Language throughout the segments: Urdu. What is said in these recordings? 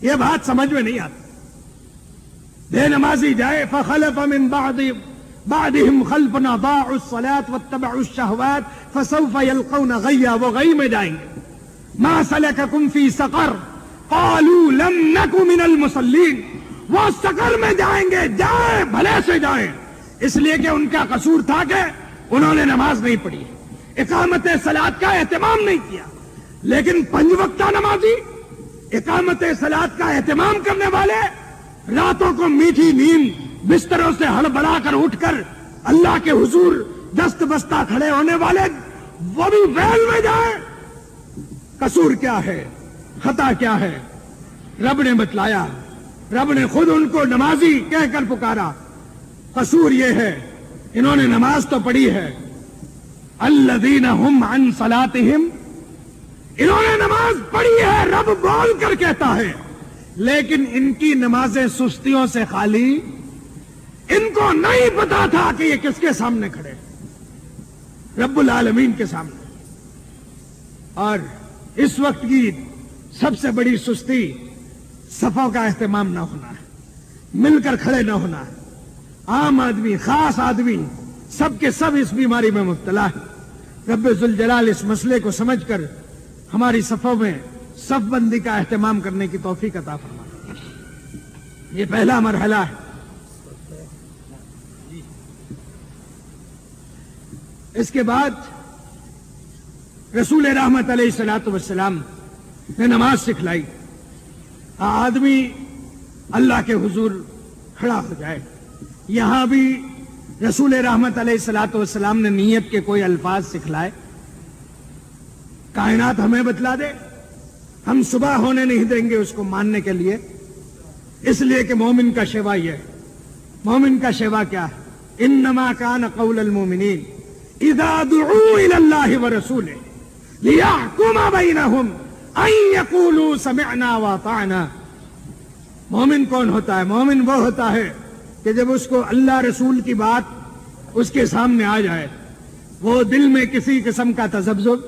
یہ بات سمجھ میں نہیں آتی. بے نمازی جائے فخلف من بعدهم خلف اضاعوا الصلاة واتبعوا الشهوات فسوف يلقون غيا. وہ غی میں جائیں گے. ما سلككم في سقر قالوا لم نك من المصلين. وہ سقر میں جائیں گے. جائیں بھلے سے جائیں, اس لیے کہ ان کا قصور تھا کہ انہوں نے نماز نہیں پڑھی, اقامت صلاۃ کا اہتمام نہیں کیا. لیکن 5 وقتہ نمازی, اقامت صلاۃ کا اہتمام کرنے والے, راتوں کو میٹھی نیند بستروں سے ہڑبڑا کر اٹھ کر اللہ کے حضور دست بستہ کھڑے ہونے والے, وہ بھی ویل میں جائیں. قصور کیا ہے, خطا کیا ہے؟ رب نے بتلایا, رب نے خود ان کو نمازی کہہ کر پکارا. قصور یہ ہے انہوں نے نماز تو پڑھی ہے, الذین هم عن صلاتهم, انہوں نے نماز پڑھی ہے, رب بول کر کہتا ہے, لیکن ان کی نمازیں سستیوں سے خالی. ان کو نہیں پتا تھا کہ یہ کس کے سامنے کھڑے, رب العالمین کے سامنے. اور اس وقت کی سب سے بڑی سستی صفوں کا اہتمام نہ ہونا ہے, مل کر کھڑے نہ ہونا ہے. عام آدمی, خاص آدمی, سب کے سب اس بیماری میں مبتلا ہے. رب ذوالجلال اس مسئلے کو سمجھ کر ہماری صفوں میں صف بندی کا اہتمام کرنے کی توفیق عطا فرمائے. یہ پہلا مرحلہ ہے. اس کے بعد رسول رحمت علیہ الصلوۃ والسلام نے نماز سکھلائی. آدمی اللہ کے حضور کھڑا ہو جائے. یہاں بھی رسول رحمت علیہ الصلوۃ والسلام نے نیت کے کوئی الفاظ سکھلائے. کائنات ہمیں بتلا دے, ہم صبح ہونے نہیں دیں گے اس کو ماننے کے لیے, اس لیے کہ مومن کا شیوا یہ ہے. مومن کا شیوا کیا ہے؟ انما کان قول المؤمنین اذا دعوا الى اللہ ورسولہ لیحکم بینہم ان یقولوا سمعنا واطعنا. مومن کون ہوتا ہے؟ مومن وہ ہوتا ہے کہ جب اس کو اللہ رسول کی بات اس کے سامنے آ جائے, وہ دل میں کسی قسم کا تذبذب,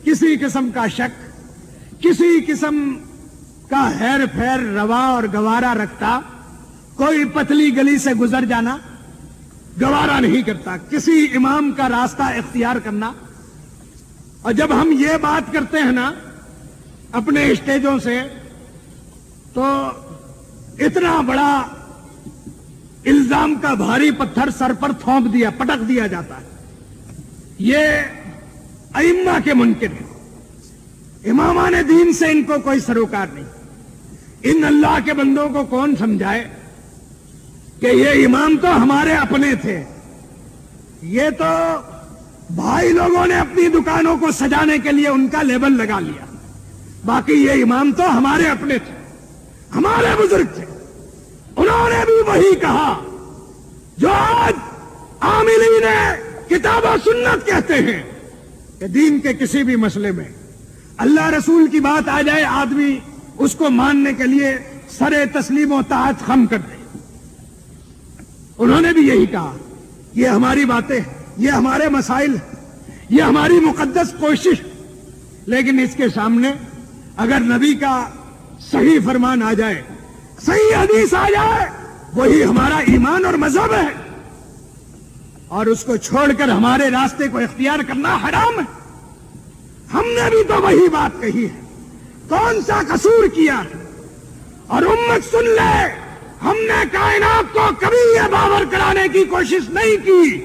کسی قسم کا شک, کسی قسم کا ہیر پھیر روا اور گوارا رکھتا, کوئی پتلی گلی سے گزر جانا گوارا نہیں کرتا, کسی امام کا راستہ اختیار کرنا. اور جب ہم یہ بات کرتے ہیں نا اپنے اسٹیجوں سے, تو اتنا بڑا الزام کا بھاری پتھر سر پر تھوپ دیا, پٹک دیا جاتا ہے. یہ ائمہ کے منکر ہیں, امامان دین سے ان کو کوئی سروکار نہیں. ان اللہ کے بندوں کو کون سمجھائے کہ یہ امام تو ہمارے اپنے تھے, یہ تو بھائی لوگوں نے اپنی دکانوں کو سجانے کے لیے ان کا لیبل لگا لیا, باقی یہ امام تو ہمارے اپنے تھے, ہمارے بزرگ تھے. انہوں نے بھی وہی کہا جو آج عاملین کتاب و سنت کہتے ہیں کہ دین کے کسی بھی مسئلے میں اللہ رسول کی بات آ جائے, آدمی اس کو ماننے کے لیے سر تسلیم و طاعت خم کر دے. انہوں نے بھی یہی کہا, یہ ہماری باتیں, یہ ہمارے مسائل, یہ ہماری مقدس کوشش. لیکن اس کے سامنے اگر نبی کا صحیح فرمان آ جائے, صحیح حدیث آ جائے, وہی ہمارا ایمان اور مذہب ہے, اور اس کو چھوڑ کر ہمارے راستے کو اختیار کرنا حرام ہے. ہم نے بھی تو وہی بات کہی ہے, کون سا قصور کیا؟ اور امت سن لے, ہم نے کائنات کو کبھی یہ باور کرانے کی کوشش نہیں کی,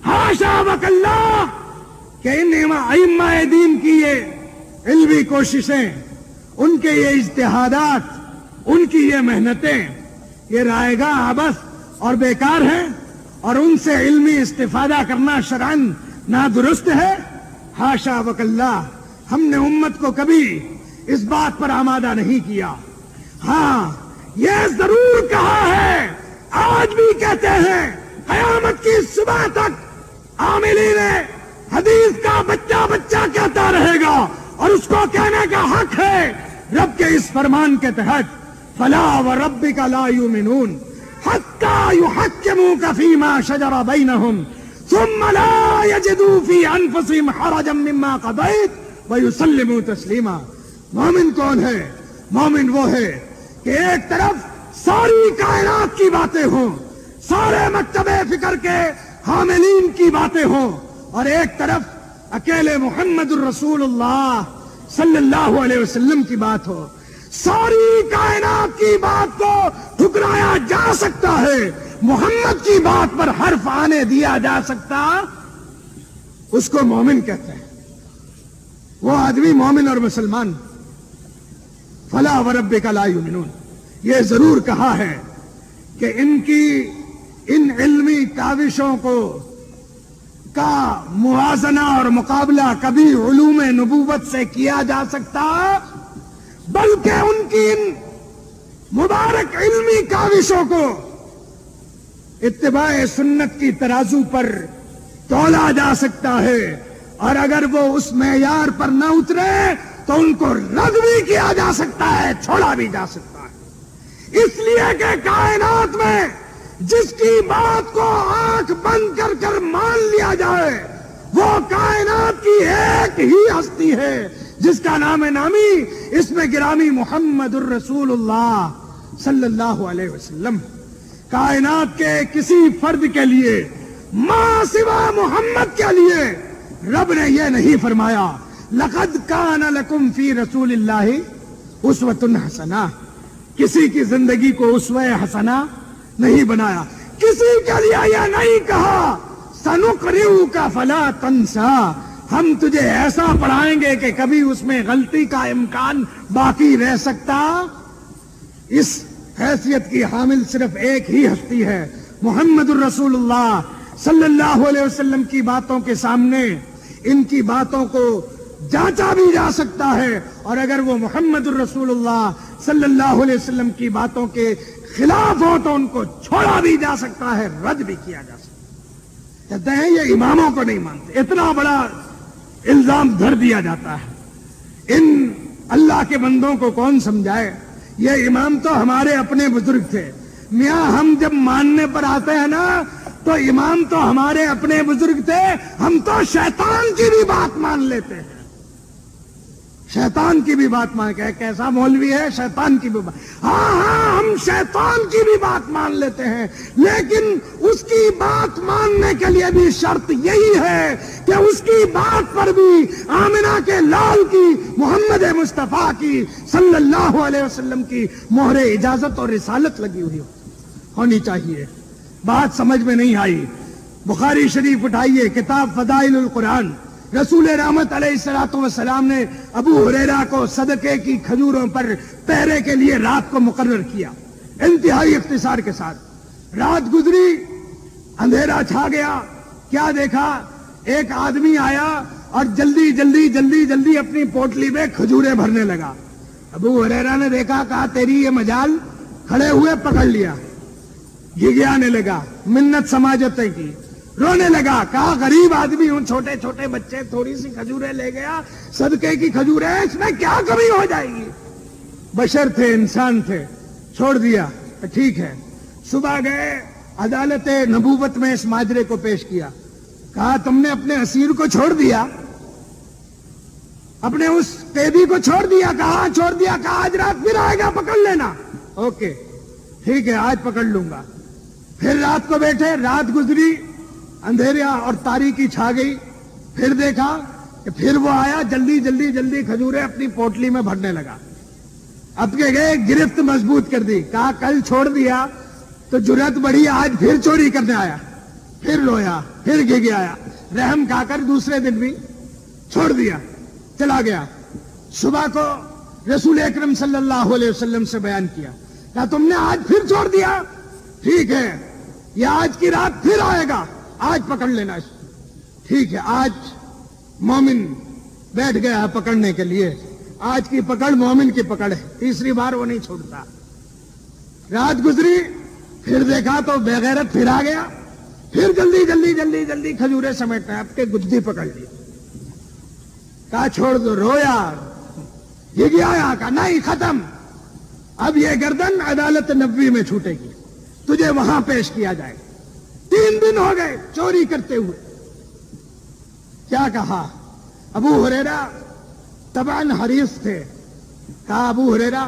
حاشا وکلا, کہ ان ائمہ دین کی یہ علمی کوششیں, ان کے یہ اجتہادات, ان کی یہ محنتیں, یہ رائے گاہ عبث اور بیکار ہیں, اور ان سے علمی استفادہ کرنا شرعاً نادرست ہے. حاشا وکلا, ہم نے امت کو کبھی اس بات پر آمادہ نہیں کیا. ہاں یہ ضرور کہا ہے, آج بھی کہتے ہیں, قیامت کی صبح تک عاملین حدیث کا بچہ بچہ کہتا رہے گا, اور اس کو کہنے کا حق ہے. رب کے اس فرمان کے تحت فلا وربک لا یؤمنون حتی یحکموک فیما شجر بینہم ثم لا یجدوا فی انفسہم حرجا مما قضیت ویسلموا تسلیما. مومن کون ہے؟ مومن وہ ہے کہ ایک طرف ساری کائنات کی باتیں ہوں، سارے مکتب فکر کے حاملین کی باتیں ہوں، اور ایک طرف اکیلے محمد الرسول اللہ صلی اللہ علیہ وسلم کی بات ہو۔ ساری کائنات کی بات کو ٹھکرایا جا سکتا ہے، محمد کی بات پر حرف آنے دیا جا سکتا، اس کو مومن کہتے ہیں۔ وہ آدمی مومن اور مسلمان۔ فلا وربک لا یؤمنون، یہ ضرور کہا ہے کہ ان علمی کاوشوں کا موازنہ اور مقابلہ کبھی علوم نبوت سے کیا جا سکتا، بلکہ ان کی ان مبارک علمی کاوشوں کو اتباع سنت کی ترازو پر تولا جا سکتا ہے، اور اگر وہ اس معیار پر نہ اترے تو ان کو رد بھی کیا جا سکتا ہے، چھوڑا بھی جا سکتا ہے۔ اس لیے کہ کائنات میں جس کی بات کو آنکھ بند کر کر مان لیا جائے وہ کائنات کی ایک ہی ہستی ہے جس کا نام نامی اس میں گرامی محمد الرسول اللہ صلی اللہ علیہ وسلم۔ کائنات کے کسی فرد کے لیے ما سوا محمد کے لیے رب نے یہ نہیں فرمایا لقد کان لکم فی رسول اللہ اسوۃ حسنہ، کسی کی زندگی کو اسوہ حسنہ نہیں بنایا، کسی کے لیے یہ نہیں کہا سنقرئک فلا تنسا، ہم تجھے ایسا پڑھائیں گے کہ کبھی اس میں غلطی کا امکان باقی رہ سکتا۔ اس حیثیت کی حامل صرف ایک ہی ہستی ہے، محمد الرسول اللہ صلی اللہ علیہ وسلم کی باتوں کے سامنے ان کی باتوں کو جانچا بھی جا سکتا ہے، اور اگر وہ محمد الرسول اللہ صلی اللہ علیہ وسلم کی باتوں کے خلاف ہو تو ان کو چھوڑا بھی جا سکتا ہے، رد بھی کیا جا سکتا ہے۔ کہتے ہیں یہ اماموں کو نہیں مانتے، اتنا بڑا الزام دھر دیا جاتا ہے۔ ان اللہ کے بندوں کو کون سمجھائے؟ یہ امام تو ہمارے اپنے بزرگ تھے میاں، ہم جب ماننے پر آتے ہیں نا تو امام تو ہمارے اپنے بزرگ تھے، ہم تو شیطان کی بھی بات مان لیتے ہیں، شیطان کی بھی بات مان کے کیسا مولوی ہے، شیطان کی بھی بات، ہاں ہم شیطان کی بھی بات مان لیتے ہیں، لیکن اس کی بات ماننے کے لیے بھی شرط یہی ہے کہ اس کی بات پر بھی آمنہ کے لال کی، محمد مصطفیٰ کی صلی اللہ علیہ وسلم کی مہر اجازت اور رسالت لگی ہوئی ہونی چاہیے۔ بات سمجھ میں نہیں آئی؟ بخاری شریف اٹھائیے، کتاب فضائل القرآن، رسول رحمت علیہ الصلوۃ والسلام نے ابو ہریرہ کو صدقے کی کھجوروں پر پہرے کے لیے رات کو مقرر کیا، انتہائی اختصار کے ساتھ۔ رات گزری، اندھیرا چھا گیا، کیا دیکھا؟ ایک آدمی آیا اور جلدی جلدی جلدی جلدی اپنی پوٹلی میں کھجوریں بھرنے لگا۔ ابو ہریرہ نے دیکھا، کہا تیری یہ مجال، کھڑے ہوئے پکڑ لیا، گھگیانے لگا، منت سماجتیں کی، رونے لگا، کہا غریب آدمی ہوں، چھوٹے چھوٹے بچے، تھوڑی سی کھجوریں لے گیا، صدقے کی کھجوریں، اس میں کیا کمی ہو جائے گی؟ بشر تھے، انسان تھے، چھوڑ دیا، ٹھیک ہے۔ صبح گئے، عدالت نبوت میں اس ماجرے کو پیش کیا، کہا تم نے اپنے اسیر کو چھوڑ دیا، اپنے اس قیدی کو چھوڑ دیا؟ کہا چھوڑ دیا۔ کہا آج رات پھر آئے گا، پکڑ لینا۔ اوکے ٹھیک ہے، آج پکڑ لوں گا۔ پھر رات کو بیٹھے، رات گزری، اندھیرا اور تاریکی چھا گئی، پھر دیکھا کہ پھر وہ آیا، جلدی جلدی جلدی کھجوریں اپنی پوٹلی میں بھرنے لگا۔ اب کے گئے، گرفت مضبوط کر دی، کہا کل چھوڑ دیا تو جرأت بڑھی، آج پھر چوری کرنے آیا، پھر رویا، پھر گھگایا، رحم کھا کر دوسرے دن بھی چھوڑ دیا، چلا گیا۔ صبح کو رسول اکرم صلی اللہ علیہ وسلم سے بیان کیا، کہا تم نے آج پھر چھوڑ دیا، ٹھیک ہے، یہ آج کی رات پھر آئے گا، آج پکڑ لینا۔ ٹھیک ہے، آج مومن بیٹھ گیا ہے پکڑنے کے لیے، آج کی پکڑ مومن کی پکڑ ہے، تیسری بار وہ نہیں چھوڑتا۔ رات گزری، پھر دیکھا تو بے غیرت پھر آ گیا، پھر جلدی جلدی جلدی جلدی کھجوریں سمیٹنا، اب کے گدی پکڑ لی، کہا چھوڑ دو، رویا، یہ گیا، کہا نہیں، ختم، اب یہ گردن عدالت نبوی میں چھوٹے گی، تجھے وہاں پیش کیا جائے گا۔ 3 دن ہو گئے چوری کرتے ہوئے۔ کیا کہا؟ ابو ہریرہ طبعاً حریص تھے، کہا ابو ہریرہ